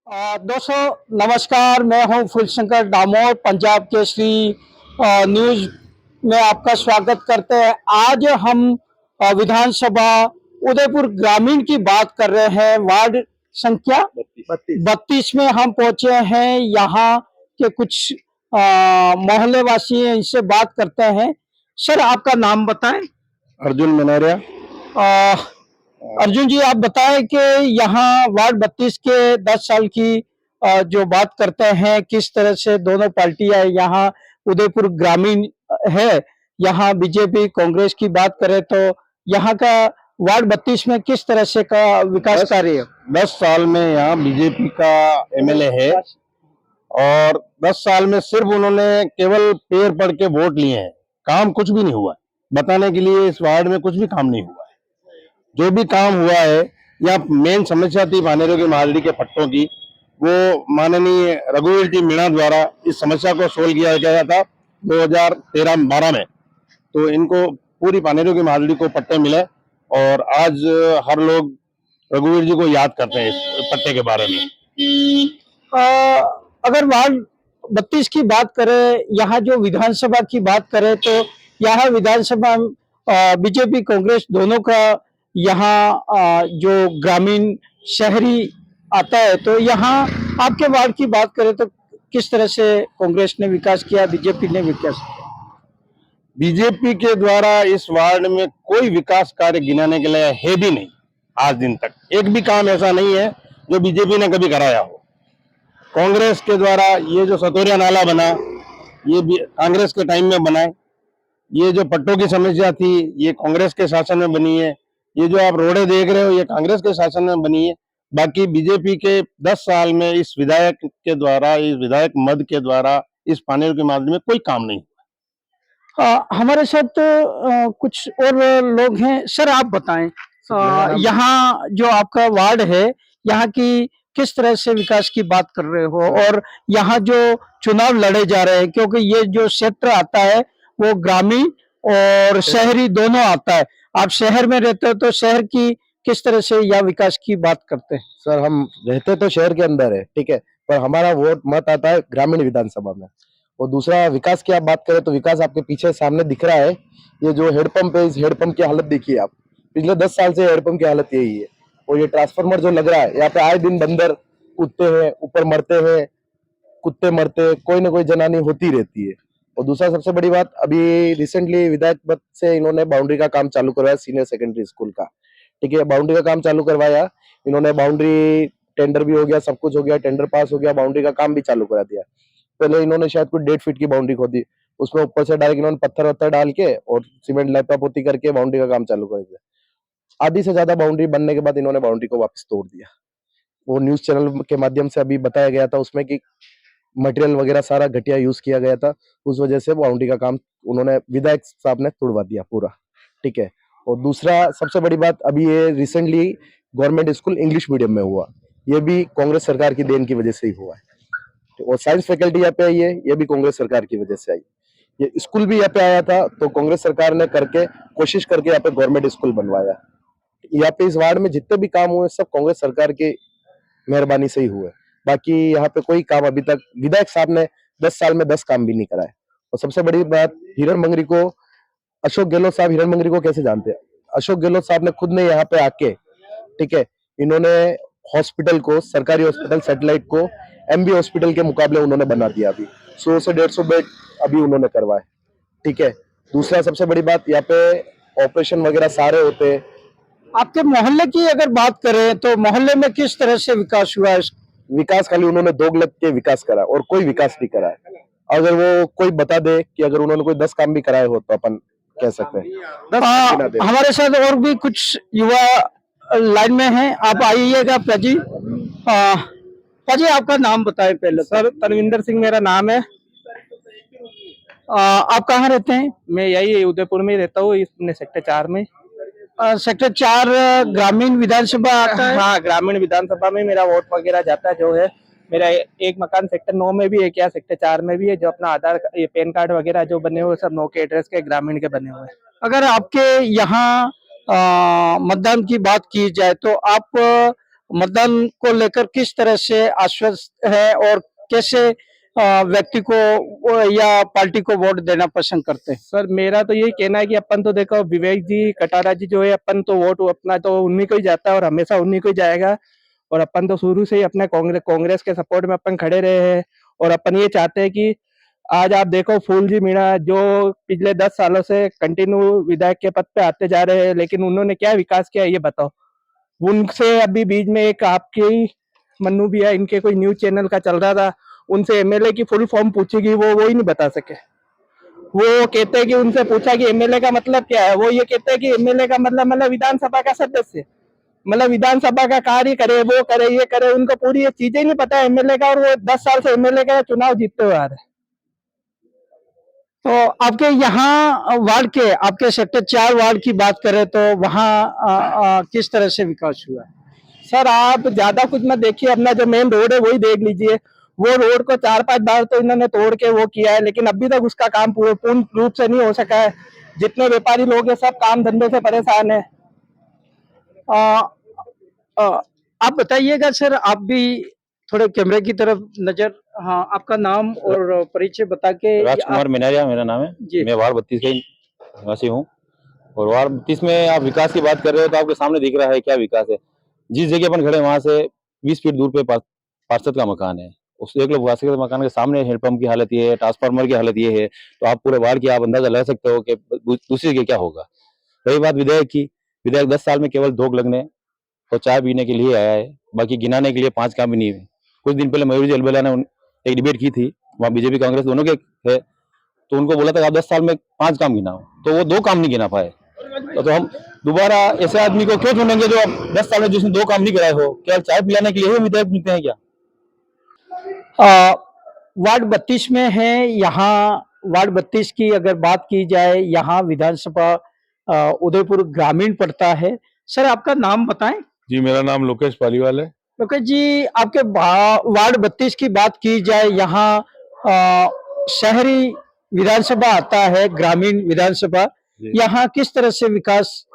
दोस्तों नमस्कार। मैं हूं फुलशंकर डामोर। पंजाब केसरी न्यूज में आपका स्वागत करते हैं। आज हम विधानसभा उदयपुर ग्रामीण की बात कर रहे हैं। वार्ड संख्या 32 में हम पहुंचे हैं। यहाँ के कुछ मोहल्ले वासी हैं, इनसे बात करते हैं। सर, आपका नाम बताएं। अर्जुन मनारिया। अर्जुन जी, आप बताएं कि यहाँ वार्ड 32 के 10 साल की जो बात करते हैं, किस तरह से दोनों पार्टियां यहाँ उदयपुर ग्रामीण है, यहाँ बीजेपी कांग्रेस की बात करें तो यहाँ का वार्ड 32 में किस तरह से का विकास कार्य है? 10 साल में यहाँ बीजेपी का एमएलए है और 10 साल में सिर्फ उन्होंने केवल पेड़ पड़ के वोट लिए हैं, काम कुछ भी नहीं हुआ। बताने के लिए इस वार्ड में कुछ भी काम नहीं हुआ है। जो भी काम हुआ है, या मेन समस्या थी भानेरों की महाजड़ी के पट्टों की, वो माननीय रघुवीर जी मीणा द्वारा इस समस्या को सोल्व किया गया था 2013-12 में। तो इनको पूरी पानेरों की महाजड़ी को पट्टे मिले और आज हर लोग रघुवीर जी को याद करते हैं इस पट्टे के बारे में। अगर वार्ड 32 की बात करें, यहाँ जो विधानसभा की बात करें तो यहाँ विधानसभा बीजेपी कांग्रेस दोनों का यहाँ जो ग्रामीण शहरी आता है, तो यहाँ आपके वार्ड की बात करें तो किस तरह से कांग्रेस ने विकास किया, बीजेपी ने विकास किया? बीजेपी के द्वारा इस वार्ड में कोई विकास कार्य गिनाने के लिए है भी नहीं। आज दिन तक एक भी काम ऐसा नहीं है जो बीजेपी ने कभी कराया हो। कांग्रेस के द्वारा ये जो सतोरिया नाला बना, ये भी कांग्रेस के टाइम में बना है। ये जो पट्टों की समस्या थी, ये कांग्रेस के शासन में बनी है। ये जो आप रोडें देख रहे हो, ये कांग्रेस के शासन में बनी है। बाकी बीजेपी के 10 साल में इस विधायक के द्वारा, इस विधायक मद के द्वारा इस पानेर के मामले में कोई काम नहीं हुआ। हमारे साथ कुछ और लोग हैं। सर, आप बताएं, यहाँ जो आपका वार्ड है, यहाँ की किस तरह से विकास की बात कर रहे हो, और यहाँ जो चुनाव लड़े जा रहे हैं, क्योंकि ये जो क्षेत्र आता है वो ग्रामीण और शहरी दोनों आता है। आप शहर में रहते हो तो शहर की किस तरह से या विकास की बात करते हैं? सर, हम रहते तो शहर के अंदर है, ठीक है, पर हमारा वोट मत आता है ग्रामीण विधानसभा में। और दूसरा विकास की आप बात करें तो विकास आपके पीछे सामने दिख रहा है। ये जो हेडपंप है, इस हेडपंप की हालत देखिए आप। पिछले 10 साल से हेडपंप की हालत यही है। और ये ट्रांसफार्मर जो लग रहा है, यहाँ पे आए दिन बंदर कूदते हैं, ऊपर मरते हैं, कुत्ते मरते हैं, कोई ना कोई जनानी होती रहती है। और दूसरा सबसे बड़ी बात, अभी रिसेंटली विधायक पद से इन्होंने बाउंड्री का काम चालू करवाया सीनियर सेकेंडरी स्कूल का, ठीक है। बाउंड्री का काम चालू करवाया इन्होंने, बाउंड्री टेंडर भी हो गया, सब कुछ हो गया, टेंडर पास हो गया, बाउंड्री का काम भी चालू करा दिया। पहले इन्होंने शायद कुछ 1.5 फीट की बाउंड्री खोदी, उसमें ऊपर से डायरेक्ट इन्होंने पत्थर वत्थर डाल के और सीमेंट लपापोती करके बाउंड्री का काम चालू कर दिया। आधी से ज्यादा बाउंड्री बनने के बाद इन्होंने बाउंड्री को वापस तोड़ दिया। वो न्यूज चैनल के माध्यम से अभी बताया गया था उसमें कि मटेरियल वगैरह सारा घटिया यूज किया गया था, उस वजह से बाउंड्री का काम उन्होंने, विधायक साहब ने तोड़वा दिया पूरा, ठीक है। और दूसरा सबसे बड़ी बात, अभी ये recently government school English medium में हुआ, ये भी कांग्रेस सरकार की देन की वजह से ही हुआ है। और साइंस फैकल्टी यहाँ पे आई है, ये भी कांग्रेस सरकार की वजह से आई। ये स्कूल भी यहाँ पे आया था तो कांग्रेस सरकार ने करके कोशिश करके यहाँ पे गवर्नमेंट स्कूल बनवाया। यहाँ पे इस वार्ड में जितने भी काम हुए सब कांग्रेस सरकार की मेहरबानी से ही हुए। बाकी यहाँ पे कोई काम अभी तक विधायक साहब ने 10 साल में 10 काम भी नहीं कराए। और सबसे बड़ी बात, हिरण मंगरी को, अशोक गहलोत साहब हिरण मंगरी को कैसे जानते हैं? अशोक गहलोत साहब ने खुद ने यहाँ पे आके, ठीक है, इन्होंने हॉस्पिटल को, सरकारी हॉस्पिटल सैटेलाइट को एमबी हॉस्पिटल के मुकाबले उन्होंने बना दिया। अभी 100 से 150 बेड अभी उन्होंने करवाए, ठीक है। दूसरा सबसे बड़ी बात, यहाँ पे ऑपरेशन वगैरह सारे होते हैं। आपके मोहल्ले की अगर बात करें तो मोहल्ले में किस तरह से विकास हुआ है? विकास खाली उन्होंने दोगलत के विकास करा और कोई विकास नहीं करा है। अगर वो कोई बता दे कि अगर उन्होंने कोई 10 काम भी कराए हो तो अपन कह सकते हैं। हमारे साथ और भी कुछ युवा लाइन में हैं, आप आइएगा। पाजी, पाजी आपका नाम बताएं पहले। सर, तनविंदर सिंह मेरा नाम है। आप कहाँ रहते हैं? मैं यही उदयपुर में रहता हूँ, इसने सेक्टर 4 में। सेक्टर 4 ग्रामीण विधानसभा आता है? हाँ, ग्रामीण विधानसभा में मेरा वोट वगैरह जाता है। जो है मेरा एक मकान सेक्टर 9 में भी है, क्या सेक्टर 4 में भी है। जो अपना आधार, ये पैन कार्ड वगैरह जो बने हुए सब 9 के एड्रेस के ग्रामीण के बने हुए हैं। अगर आपके यहाँ मतदान की बात की जाए तो आप मतदान को लेकर किस तरह से आश्वस्त है और कैसे व्यक्ति को या पार्टी को वोट देना पसंद करते हैं? सर मेरा तो यही कहना है कि अपन तो देखो विवेक जी कटारा जी जो है अपन तो वोट अपना तो उन्हीं को ही जाता है और हमेशा उन्हीं को ही जाएगा। और अपन तो शुरू से ही अपने कांग्रेस के सपोर्ट में अपन खड़े रहे हैं। और अपन ये चाहते हैं कि आज आप देखो फूल जी मीणा जो पिछले 10 सालों से कंटिन्यू विधायक के पद पे आते जा रहे हैं, लेकिन उन्होंने क्या विकास किया ये बताओ। उनसे अभी बीच में एक आपकी मन्नू भी है, इनके कोई न्यूज चैनल का चल रहा था, उनसे एमएलए की फुल फॉर्म पूछेगी वो ही नहीं बता सके। वो कहते हैं कि उनसे पूछा कि एमएलए का मतलब क्या है, वो ये कहते हैं कि एमएलए का मतलब विधानसभा का सदस्य, मतलब विधानसभा का कार्य करे, वो करे, ये करे। उनको पूरी ये चीजें नहीं पता है एमएलए का, और वो 10 साल से एमएलए का चुनाव जीतते हुए आ रहे हैं। तो आपके यहाँ वार्ड के, आपके सेक्टर 4 वार्ड की बात करें तो वहाँ किस तरह से विकास हुआ है? सर आप ज्यादा कुछ मत देखिए, अपना जो मेन रोड है वही देख लीजिए। वो रोड को 4-5 बार तो इन्होंने तोड़ के वो किया है, लेकिन अभी तक उसका काम पूर्ण रूप से नहीं हो सका है। जितने व्यापारी लोग हैं सब काम धंधे से परेशान है। आ, आप बताइएगा सर, आप भी थोड़े कैमरे की तरफ नजर, हाँ आपका नाम और परिचय बता के। राजकुमार मिनारिया मेरा नाम जी। है। मैं वार्ड 32 का निवासी हूँ। और वार्ड 32 में आप विकास की बात कर रहे हो तो आपके सामने दिख रहा है क्या विकास है। जिस जगह अपन खड़े वहां से 20 फीट दूर पे पार्षद का मकान है। उस एक लोग वासी के मकान के सामने हेडपंप की हालत ये है, ट्रांसफार्मर की हालत ये है। तो आप पूरे वार्ड की आप अंदाजा लगा सकते हो कि दूसरी जगह क्या होगा। रही बात विधायक की, विधायक 10 साल में केवल 2 लगने और चाय पीने के लिए आया है, बाकी गिनाने के लिए 5 काम भी नहीं है। कुछ दिन पहले मयूर जी अलबेला ने एक डिबेट की थी, वहाँ बीजेपी कांग्रेस दोनों के है, तो उनको बोला था कि आप 10 साल में 5 काम गिनाओ, तो वो 2 काम नहीं गिना पाए। तो हम दोबारा ऐसे आदमी को क्यों चुनेंगे जो अब 10 साल में जिसने 2 काम नहीं कराए हो। क्या चाय पिलाने के लिए ही विधायक मिलते हैं क्या? वार्ड 32 में है। यहाँ वार्ड 32 की अगर बात की जाए, यहाँ विधानसभा उदयपुर ग्रामीण पड़ता है। सर आपका नाम बताएं। जी, मेरा नाम लोकेश पालीवाल है। लोकेश जी, आपके वार्ड 32 की बात की जाए, यहाँ शहरी विधानसभा आता है, ग्रामीण विधानसभा, यहाँ किस तरह से विकास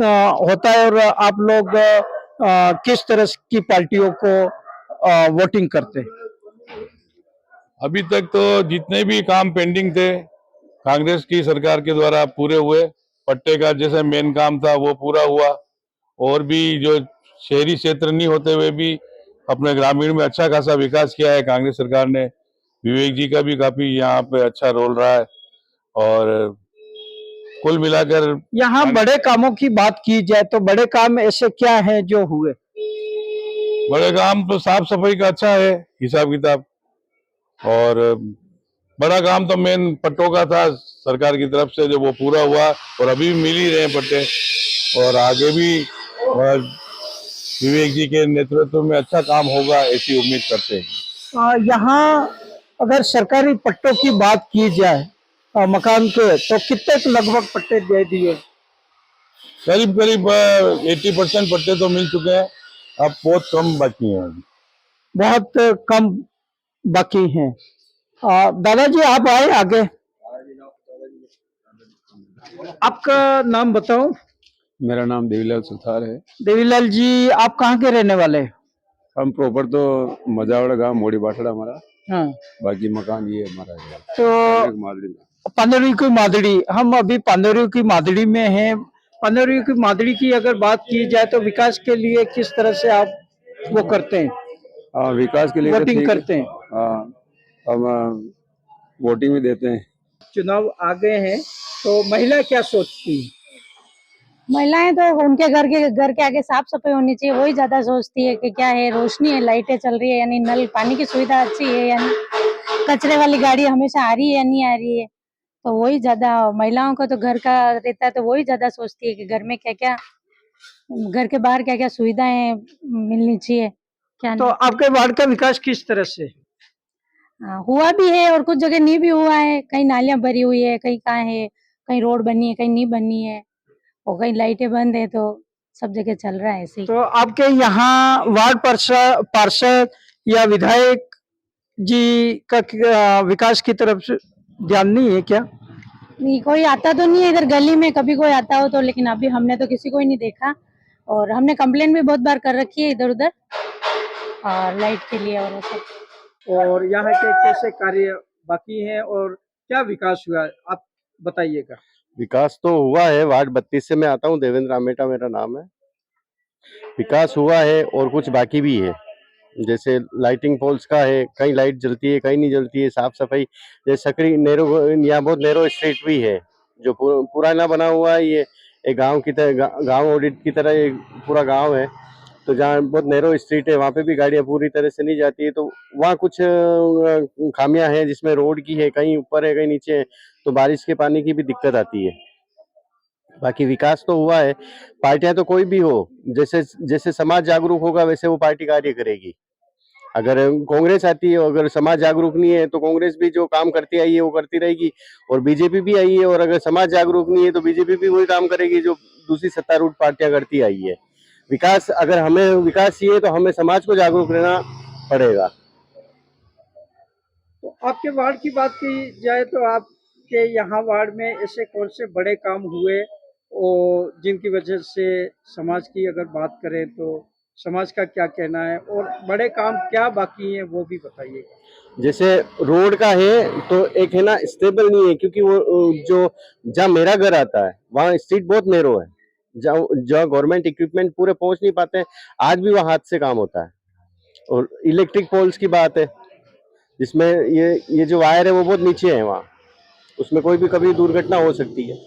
होता है और आप लोग किस तरह की पार्टियों को वोटिंग करते हैं? अभी तक तो जितने भी काम पेंडिंग थे कांग्रेस की सरकार के द्वारा पूरे हुए। पट्टे का जैसे मेन काम था वो पूरा हुआ, और भी जो शहरी क्षेत्र नहीं होते हुए भी अपने ग्रामीण में अच्छा खासा विकास किया है कांग्रेस सरकार ने। विवेक जी का भी काफी यहाँ पे अच्छा रोल रहा है। और कुल मिलाकर यहाँ बड़े कामों की बात की जाए तो बड़े काम ऐसे क्या हैं जो हुए? बड़े काम तो साफ सफाई का अच्छा है हिसाब किताब, और बड़ा काम तो मेन पट्टों का था सरकार की तरफ से, जो वो पूरा हुआ और अभी भी मिल ही रहे हैं पट्टे, और आगे भी विवेक जी के नेतृत्व में अच्छा काम होगा ऐसी उम्मीद करते हैं। यहाँ अगर सरकारी पट्टों की बात की जाए मकान के, तो कितने लगभग पट्टे दे दिए? करीब करीब 80% पट्टे तो मिल चुके हैं, अब बहुत कम बाकी हैं। बहुत कम बाकी हैं। दादाजी आप आए आगे, आपका नाम बताओ। मेरा नाम देवीलाल सुथार है। देवीलाल जी, आप कहाँ के रहने वाले हैं? हम प्रॉपर तो मजावड़ा गांव मोड़ी बाटड़ा हमारा, हाँ। बाकी मकान ये हमारा है तो मादड़ी में। पंदरवी की मादड़ी, हम अभी पंदरवी की मादड़ी में हैं। पंदरवी की मादड़ी की अगर बात की जाए तो विकास के लिए किस तरह से आप वो करते हैं? हाँ, विकास के लिए वोटिंग ठीक करते हैं। हाँ, हम वोटिंग भी देते हैं। चुनाव आ गए हैं तो महिला क्या सोचती है? महिलाएं तो उनके घर के आगे साफ सफाई होनी चाहिए, वही ज्यादा सोचती है कि क्या है, रोशनी है, लाइटें चल रही है, यानी नल पानी की सुविधा अच्छी है, यानी कचरे वाली गाड़ी हमेशा आ रही है या नहीं आ रही है। तो वही ज्यादा महिलाओं का तो घर का रहता है, तो वही ज्यादा सोचती है कि घर में क्या क्या, घर के बाहर क्या क्या सुविधाएं मिलनी चाहिए क्या तो नहीं। आपके वार्ड का विकास किस तरह से? हुआ भी है और कुछ जगह नहीं भी हुआ है। कहीं नालियां भरी हुई है, कहीं कहाँ है, कहीं रोड बनी है, कहीं नहीं बनी है, और कहीं लाइटें बंद है, तो सब जगह चल रहा है ऐसे ही। तो आपके यहाँ वार्ड पार्षद या विधायक जी का विकास की तरफ से ध्यान नहीं है क्या? नहीं, कोई आता तो नहीं है इधर गली में, कभी कोई आता हो तो, लेकिन अभी हमने तो किसी को ही नहीं देखा। और हमने कंप्लेन भी बहुत बार कर रखी है इधर उधर और लाइट के लिए और वो सब। और यहाँ के कैसे कार्य बाकी हैं और क्या विकास हुआ है, आप बताइएगा। विकास तो हुआ है। वार्ड 32 से मैं आता हूँ, देवेंद्र आमेटा मेरा नाम है। विकास हुआ है और कुछ बाकी भी है। जैसे लाइटिंग पोल्स का है, कहीं लाइट जलती है कहीं नहीं जलती है। साफ सफाई, जैसे सकरी नैरो, यहाँ बहुत नैरो स्ट्रीट भी है जो पुराना बना हुआ है। ये एक गांव की तरह, गांव ऑडिट की तरह एक पूरा गांव है। तो जहाँ बहुत नैरो स्ट्रीट है वहाँ पे भी गाड़ियाँ पूरी तरह से नहीं जाती है। तो वहाँ कुछ खामियां हैं, जिसमें रोड की है, कहीं ऊपर है कहीं नीचे है, तो बारिश के पानी की भी दिक्कत आती है। बाकी विकास तो हुआ है। पार्टियां तो कोई भी हो, जैसे जैसे समाज जागरूक होगा वैसे वो पार्टी कार्य करेगी। अगर कांग्रेस आती है, अगर समाज जागरूक नहीं है तो कांग्रेस भी जो काम करती आई है वो करती रहेगी, और बीजेपी भी आई है, और अगर समाज जागरूक नहीं है तो बीजेपी भी वही काम करेगी जो दूसरी सत्तारूढ़ पार्टियां करती आई है। विकास, अगर हमें विकास चाहिए तो हमें समाज को जागरूक रहना पड़ेगा। तो आपके वार्ड की बात की जाए तो आपके यहाँ वार्ड में ऐसे कौन से बड़े काम हुए और जिनकी वजह से समाज की अगर बात करें तो समाज का क्या कहना है और बड़े काम क्या बाकी हैं वो भी बताइएगा। जैसे रोड का है तो एक है ना, स्टेबल नहीं है, क्योंकि वो जो जहाँ मेरा घर आता है वहाँ स्ट्रीट बहुत नैरो है, जहाँ जहाँ गवर्नमेंट इक्विपमेंट पूरे पहुंच नहीं पाते हैं। आज भी वहाँ हाथ से काम होता है। और इलेक्ट्रिक पोल्स की बात है, जिसमें ये जो वायर है वो बहुत नीचे है वहाँ, उसमें कोई भी कभी दुर्घटना हो सकती है।